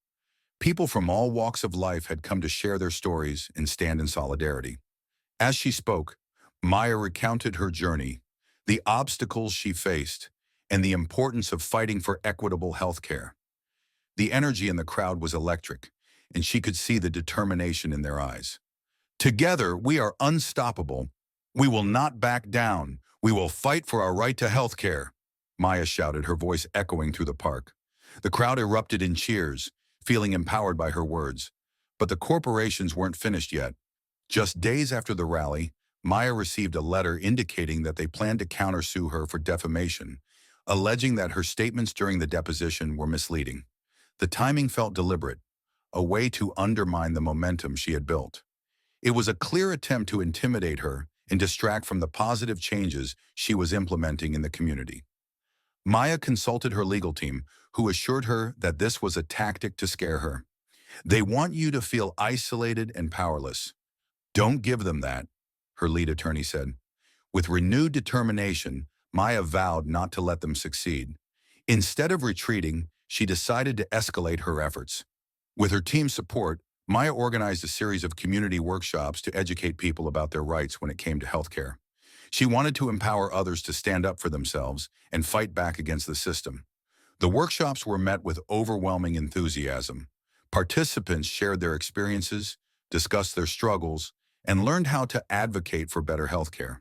People from all walks of life had come to share their stories and stand in solidarity. As she spoke, Maya recounted her journey, the obstacles she faced, and the importance of fighting for equitable health care. The energy in the crowd was electric, and she could see the determination in their eyes. "Together, we are unstoppable. We will not back down. We will fight for our right to health care," Maya shouted, her voice echoing through the park. The crowd erupted in cheers, feeling empowered by her words. But the corporations weren't finished yet. Just days after the rally, Maya received a letter indicating that they planned to countersue her for defamation, alleging that her statements during the deposition were misleading. The timing felt deliberate, a way to undermine the momentum she had built. It was a clear attempt to intimidate her and distract from the positive changes she was implementing in the community. Maya consulted her legal team, who assured her that this was a tactic to scare her. "They want you to feel isolated and powerless. Don't give them that," her lead attorney said. With renewed determination, Maya vowed not to let them succeed. Instead of retreating, she decided to escalate her efforts. With her team's support, Maya organized a series of community workshops to educate people about their rights when it came to healthcare. She wanted to empower others to stand up for themselves and fight back against the system. The workshops were met with overwhelming enthusiasm. Participants shared their experiences, discussed their struggles, and learned how to advocate for better healthcare.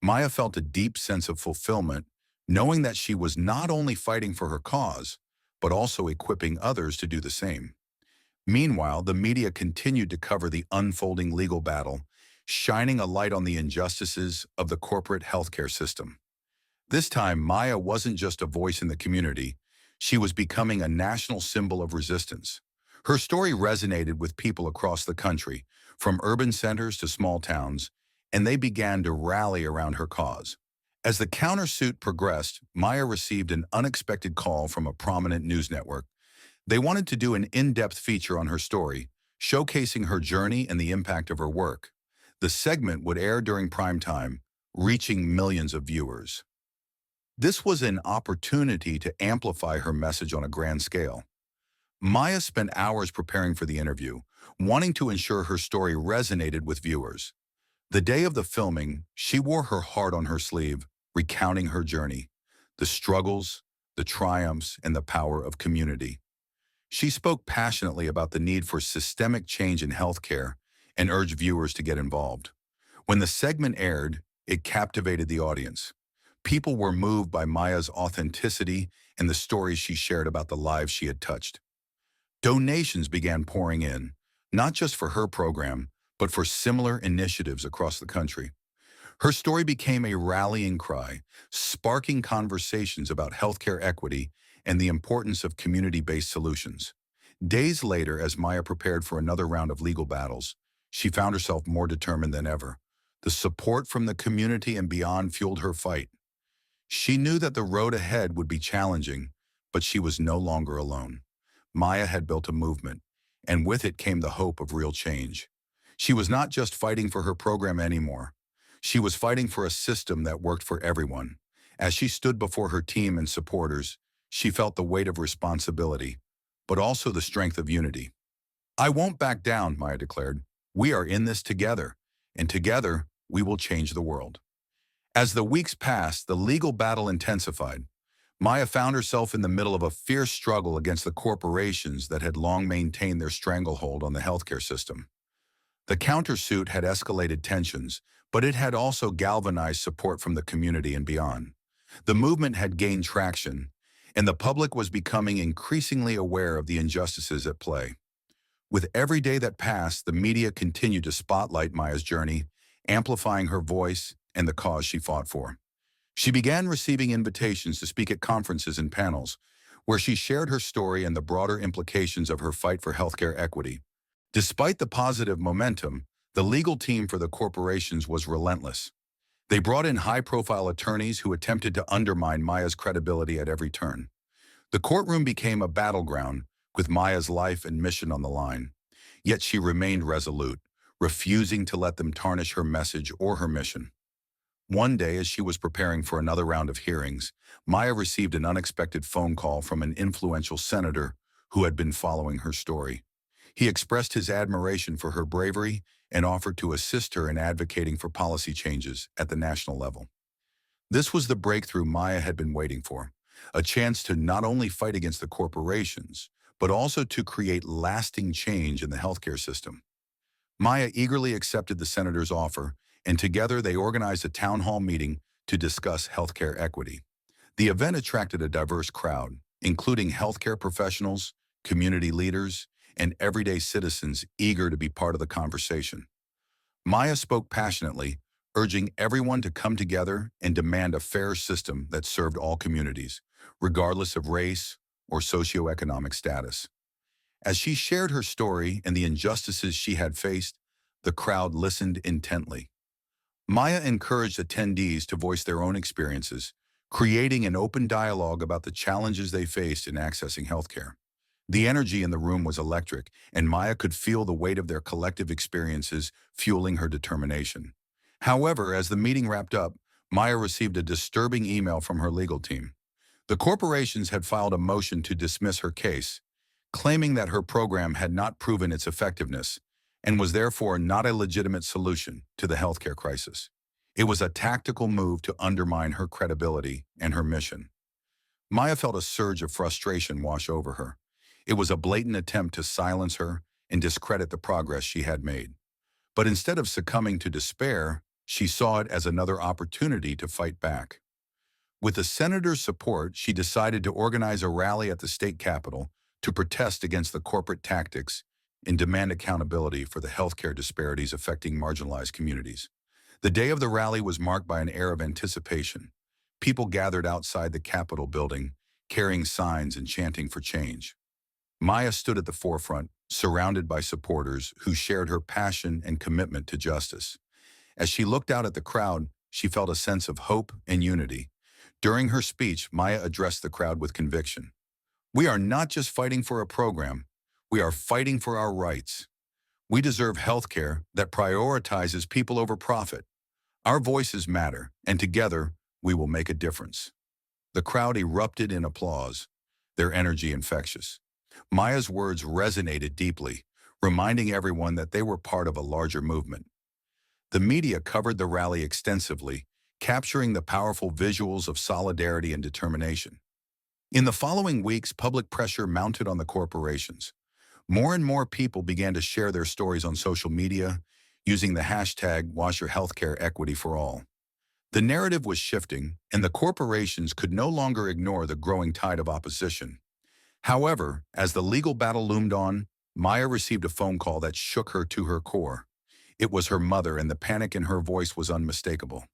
Maya felt a deep sense of fulfillment, knowing that she was not only fighting for her cause, but also equipping others to do the same. Meanwhile, the media continued to cover the unfolding legal battle, shining a light on the injustices of the corporate healthcare system. This time, Maya wasn't just a voice in the community. She was becoming a national symbol of resistance. Her story resonated with people across the country, from urban centers to small towns, and they began to rally around her cause. As the countersuit progressed, Maya received an unexpected call from a prominent news network. They wanted to do an in-depth feature on her story, showcasing her journey and the impact of her work. The segment would air during prime time, reaching millions of viewers. This was an opportunity to amplify her message on a grand scale. Maya spent hours preparing for the interview, wanting to ensure her story resonated with viewers. The day of the filming, she wore her heart on her sleeve, recounting her journey, the struggles, the triumphs, and the power of community. She spoke passionately about the need for systemic change in healthcare and urged viewers to get involved. When the segment aired, it captivated the audience. People were moved by Maya's authenticity and the stories she shared about the lives she had touched. Donations began pouring in, not just for her program, but for similar initiatives across the country. Her story became a rallying cry, sparking conversations about healthcare equity and the importance of community-based solutions. Days later, as Maya prepared for another round of legal battles, she found herself more determined than ever. The support from the community and beyond fueled her fight. She knew that the road ahead would be challenging, But she was no longer alone. Maya had built a movement, and with it came the hope of real change. She was not just fighting for her program anymore. She was fighting for a system that worked for everyone. As she stood before her team and supporters, she felt the weight of responsibility, but also the strength of unity. "I won't back down," Maya declared. "We are in this together, and together we will change the world." As the weeks passed, the legal battle intensified. Maya found herself in the middle of a fierce struggle against the corporations that had long maintained their stranglehold on the healthcare system. The countersuit had escalated tensions, but it had also galvanized support from the community and beyond. The movement had gained traction, and the public was becoming increasingly aware of the injustices at play. With every day that passed, the media continued to spotlight Maya's journey, amplifying her voice and the cause she fought for. She began receiving invitations to speak at conferences and panels, where she shared her story and the broader implications of her fight for healthcare equity. Despite the positive momentum, the legal team for the corporations was relentless. They brought in high-profile attorneys who attempted to undermine Maya's credibility at every turn. The courtroom became a battleground, with Maya's life and mission on the line. Yet she remained resolute, refusing to let them tarnish her message or her mission. One day, as she was preparing for another round of hearings, Maya received an unexpected phone call from an influential senator who had been following her story. He expressed his admiration for her bravery and offered to assist her in advocating for policy changes at the national level. This was the breakthrough Maya had been waiting for, a chance to not only fight against the corporations, but also to create lasting change in the healthcare system. Maya eagerly accepted the senator's offer, and together they organized a town hall meeting to discuss healthcare equity. The event attracted a diverse crowd, including healthcare professionals, community leaders, and everyday citizens eager to be part of the conversation. Maya spoke passionately, urging everyone to come together and demand a fair system that served all communities, regardless of race or socioeconomic status. As she shared her story and the injustices she had faced, the crowd listened intently. Maya encouraged attendees to voice their own experiences, creating an open dialogue about the challenges they faced in accessing healthcare. The energy in the room was electric, and Maya could feel the weight of their collective experiences fueling her determination. However, as the meeting wrapped up, Maya received a disturbing email from her legal team. The corporations had filed a motion to dismiss her case, claiming that her program had not proven its effectiveness and was therefore not a legitimate solution to the healthcare crisis. It was a tactical move to undermine her credibility and her mission. Maya felt a surge of frustration wash over her. It was a blatant attempt to silence her and discredit the progress she had made. But instead of succumbing to despair, she saw it as another opportunity to fight back. With the senator's support, she decided to organize a rally at the state capitol to protest against the corporate tactics and demand accountability for the healthcare disparities affecting marginalized communities. The day of the rally was marked by an air of anticipation. People gathered outside the Capitol building, carrying signs and chanting for change. Maya stood at the forefront, surrounded by supporters who shared her passion and commitment to justice. As she looked out at the crowd, she felt a sense of hope and unity. During her speech, Maya addressed the crowd with conviction. "We are not just fighting for a program. We are fighting for our rights. We deserve healthcare that prioritizes people over profit. Our voices matter, and together, we will make a difference." The crowd erupted in applause, their energy infectious. Maya's words resonated deeply, reminding everyone that they were part of a larger movement. The media covered the rally extensively, capturing the powerful visuals of solidarity and determination. In the following weeks, public pressure mounted on the corporations. More and more people began to share their stories on social media, using the hashtag #WashYourHealthCareEquityForAll. The narrative was shifting, and the corporations could no longer ignore the growing tide of opposition. However, as the legal battle loomed on, Maya received a phone call that shook her to her core. It was her mother, and the panic in her voice was unmistakable.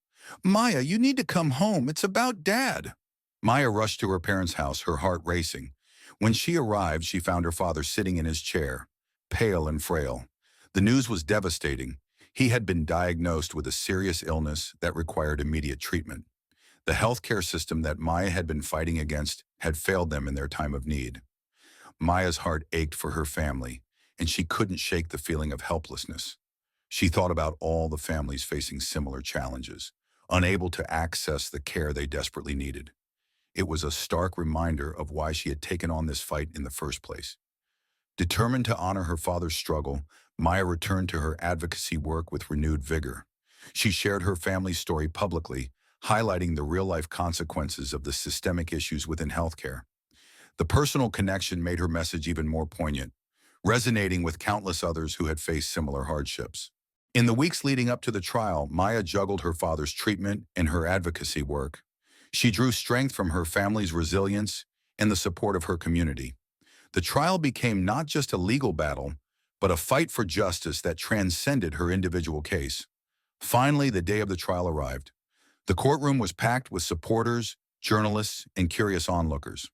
"Maya, you need to come home. It's about Dad." Maya rushed to her parents' house, her heart racing. When she arrived, she found her father sitting in his chair, pale and frail. The news was devastating. He had been diagnosed with a serious illness that required immediate treatment. The healthcare system that Maya had been fighting against had failed them in their time of need. Maya's heart ached for her family, and she couldn't shake the feeling of helplessness. She thought about all the families facing similar challenges, unable to access the care they desperately needed. It was a stark reminder of why she had taken on this fight in the first place. Determined to honor her father's struggle, Maya returned to her advocacy work with renewed vigor. She shared her family's story publicly, highlighting the real-life consequences of the systemic issues within healthcare. The personal connection made her message even more poignant, resonating with countless others who had faced similar hardships. In the weeks leading up to the trial, Maya juggled her father's treatment and her advocacy work. She drew strength from her family's resilience and the support of her community. The trial became not just a legal battle, but a fight for justice that transcended her individual case. Finally, the day of the trial arrived. The courtroom was packed with supporters, journalists, and curious onlookers.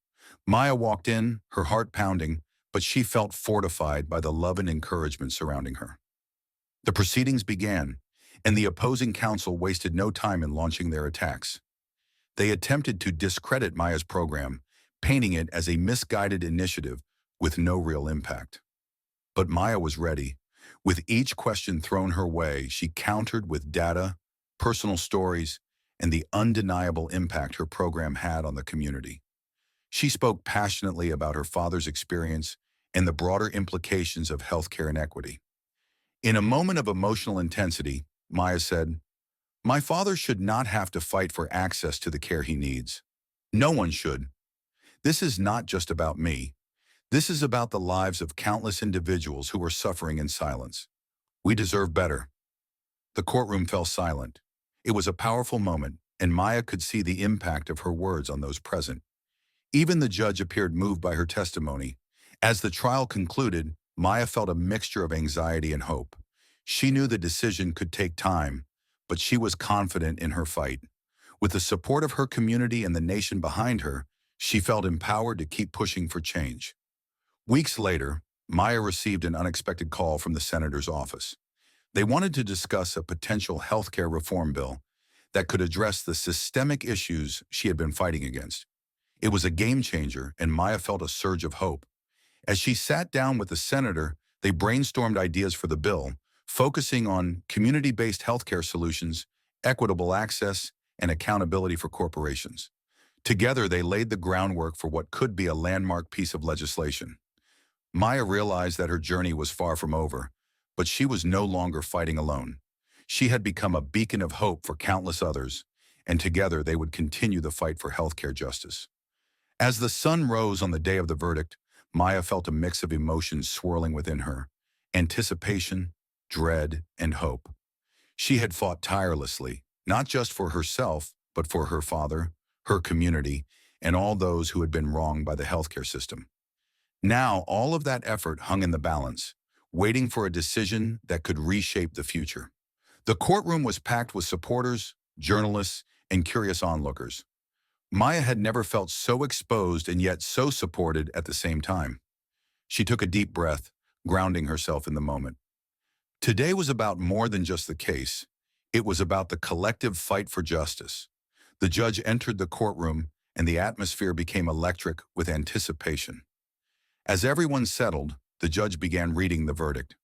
Maya walked in, her heart pounding, but she felt fortified by the love and encouragement surrounding her. The proceedings began, and the opposing counsel wasted no time in launching their attacks. They attempted to discredit Maya's program, painting it as a misguided initiative with no real impact. But Maya was ready. With each question thrown her way, she countered with data, personal stories, and the undeniable impact her program had on the community. She spoke passionately about her father's experience and the broader implications of healthcare inequity. In a moment of emotional intensity, Maya said, "My father should not have to fight for access to the care he needs. No one should. This is not just about me. This is about the lives of countless individuals who are suffering in silence. We deserve better." The courtroom fell silent. It was a powerful moment, and Maya could see the impact of her words on those present. Even the judge appeared moved by her testimony. As the trial concluded, Maya felt a mixture of anxiety and hope. She knew the decision could take time, but she was confident in her fight. With the support of her community and the nation behind her, she felt empowered to keep pushing for change. Weeks later, Maya received an unexpected call from the senator's office. They wanted to discuss a potential healthcare reform bill that could address the systemic issues she had been fighting against. It was a game changer, and Maya felt a surge of hope. As she sat down with the senator, they brainstormed ideas for the bill, focusing on community-based healthcare solutions, equitable access, and accountability for corporations. Together, they laid the groundwork for what could be a landmark piece of legislation. Maya realized that her journey was far from over, but she was no longer fighting alone. She had become a beacon of hope for countless others, and together they would continue the fight for healthcare justice. As the sun rose on the day of the verdict, Maya felt a mix of emotions swirling within her: anticipation, dread, and hope. She had fought tirelessly, not just for herself, but for her father, her community, and all those who had been wronged by the healthcare system. Now, all of that effort hung in the balance, waiting for a decision that could reshape the future. The courtroom was packed with supporters, journalists, and curious onlookers. Maya had never felt so exposed and yet so supported at the same time. She took a deep breath, grounding herself in the moment. Today was about more than just the case. It was about the collective fight for justice. The judge entered the courtroom, and the atmosphere became electric with anticipation. As everyone settled, the judge began reading the verdict.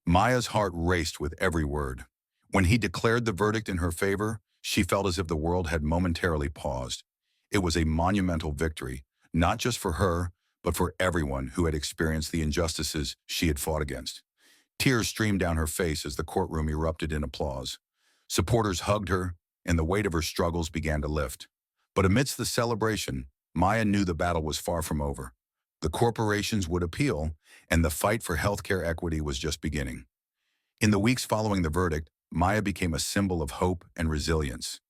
Maya's heart raced with every word. When he declared the verdict in her favor, she felt as if the world had momentarily paused. It was a monumental victory, not just for her, but for everyone who had experienced the injustices she had fought against. Tears streamed down her face as the courtroom erupted in applause. Supporters hugged her, and the weight of her struggles began to lift. But amidst the celebration, Maya knew the battle was far from over. The corporations would appeal, and the fight for healthcare equity was just beginning. In the weeks following the verdict, Maya became a symbol of hope and resilience.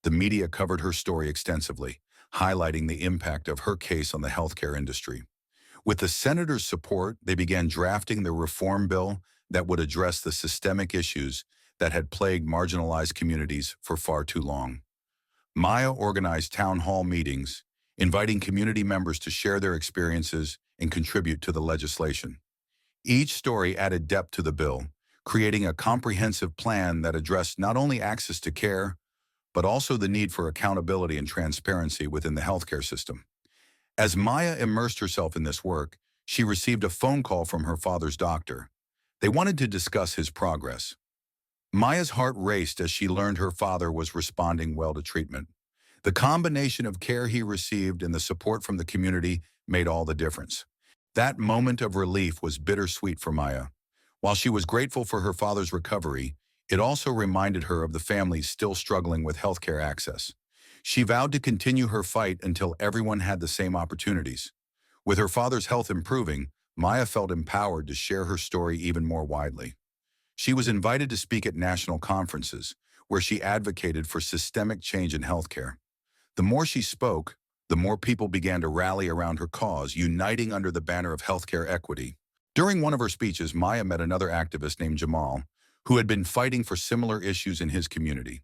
The media covered her story extensively, highlighting the impact of her case on the healthcare industry. With the senator's support, they began drafting the reform bill that would address the systemic issues that had plagued marginalized communities for far too long. Maya organized town hall meetings, inviting community members to share their experiences and contribute to the legislation. Each story added depth to the bill, creating a comprehensive plan that addressed not only access to care, but also the need for accountability and transparency within the healthcare system. As Maya immersed herself in this work, she received a phone call from her father's doctor. They wanted to discuss his progress. Maya's heart raced as she learned her father was responding well to treatment. The combination of care he received and the support from the community made all the difference. That moment of relief was bittersweet for Maya. While she was grateful for her father's recovery, it also reminded her of the families still struggling with healthcare access. She vowed to continue her fight until everyone had the same opportunities. With her father's health improving, Maya felt empowered to share her story even more widely. She was invited to speak at national conferences, where she advocated for systemic change in healthcare. The more she spoke, the more people began to rally around her cause, uniting under the banner of healthcare equity. During one of her speeches, Maya met another activist named Jamal, who had been fighting for similar issues in his community.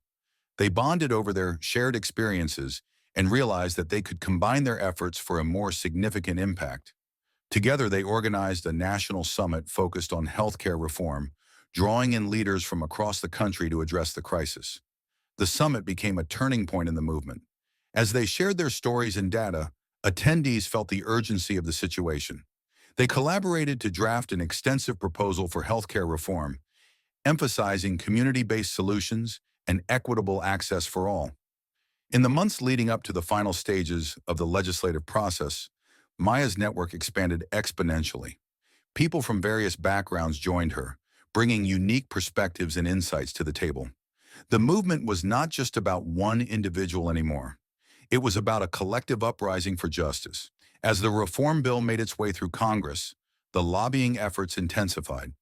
They bonded over their shared experiences and realized that they could combine their efforts for a more significant impact. Together, they organized a national summit focused on healthcare reform, drawing in leaders from across the country to address the crisis. The summit became a turning point in the movement. As they shared their stories and data, attendees felt the urgency of the situation. They collaborated to draft an extensive proposal for healthcare reform, emphasizing community-based solutions and equitable access for all. In the months leading up to the final stages of the legislative process, Maya's network expanded exponentially. People from various backgrounds joined her, bringing unique perspectives and insights to the table. The movement was not just about one individual anymore. It was about a collective uprising for justice. As the reform bill made its way through Congress, the lobbying efforts intensified.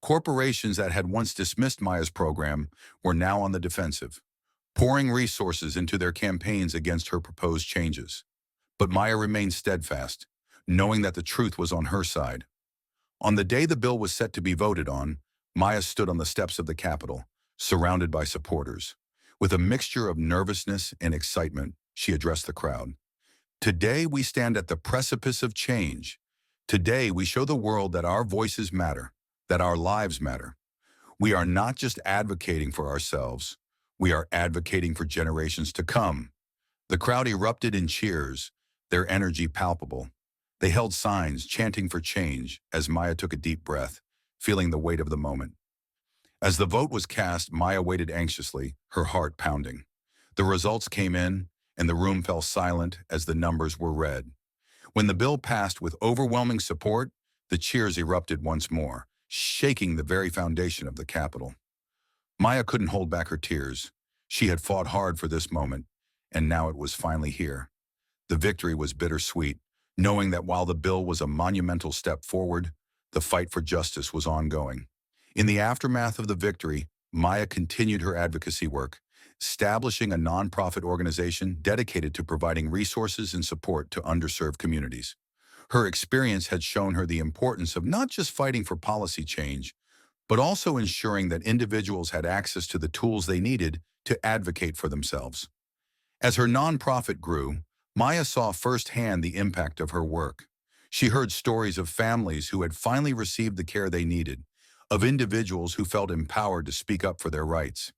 Corporations that had once dismissed Maya's program were now on the defensive, pouring resources into their campaigns against her proposed changes. But Maya remained steadfast, knowing that the truth was on her side. On the day the bill was set to be voted on, Maya stood on the steps of the Capitol, surrounded by supporters. With a mixture of nervousness and excitement, she addressed the crowd. Today we stand at the precipice of change. Today we show the world that our voices matter, that our lives matter. We are not just advocating for ourselves, we are advocating for generations to come. The crowd erupted in cheers, their energy palpable. They held signs, chanting for change, as Maya took a deep breath, feeling the weight of the moment. As the vote was cast, Maya waited anxiously, her heart pounding. The results came in, and the room fell silent as the numbers were read. When the bill passed with overwhelming support, the cheers erupted once more, shaking the very foundation of the Capitol. Maya couldn't hold back her tears. She had fought hard for this moment, and now it was finally here. The victory was bittersweet, knowing that while the bill was a monumental step forward, the fight for justice was ongoing. In the aftermath of the victory, Maya continued her advocacy work, establishing a nonprofit organization dedicated to providing resources and support to underserved communities. Her experience had shown her the importance of not just fighting for policy change, but also ensuring that individuals had access to the tools they needed to advocate for themselves. As her nonprofit grew, Maya saw firsthand the impact of her work. She heard stories of families who had finally received the care they needed, of individuals who felt empowered to speak up for their rights.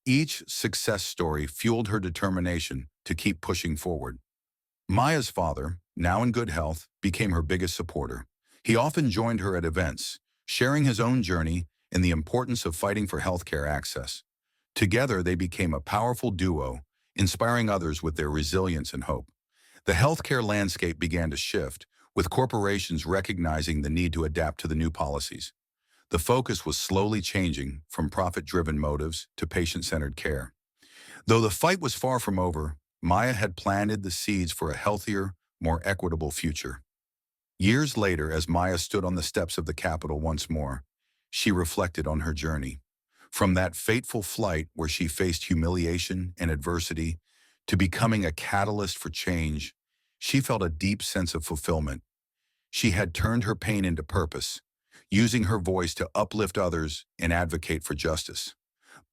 Each success story fueled her determination to keep pushing forward. Maya's father, now in good health, became her biggest supporter. He often joined her at events, sharing his own journey and the importance of fighting for healthcare access. Together, they became a powerful duo, inspiring others with their resilience and hope. The healthcare landscape began to shift, with corporations recognizing the need to adapt to the new policies. The focus was slowly changing from profit-driven motives to patient-centered care. Though the fight was far from over, Maya had planted the seeds for a healthier, more equitable future. Years later, as Maya stood on the steps of the Capitol once more, she reflected on her journey. From that fateful flight where she faced humiliation and adversity to becoming a catalyst for change, she felt a deep sense of fulfillment. She had turned her pain into purpose, using her voice to uplift others and advocate for justice.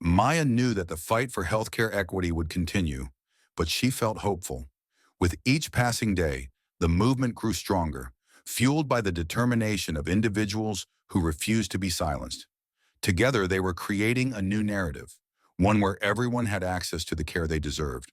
Maya knew that the fight for healthcare equity would continue, but she felt hopeful. With each passing day, the movement grew stronger, fueled by the determination of individuals who refused to be silenced. Together, they were creating a new narrative, one where everyone had access to the care they deserved.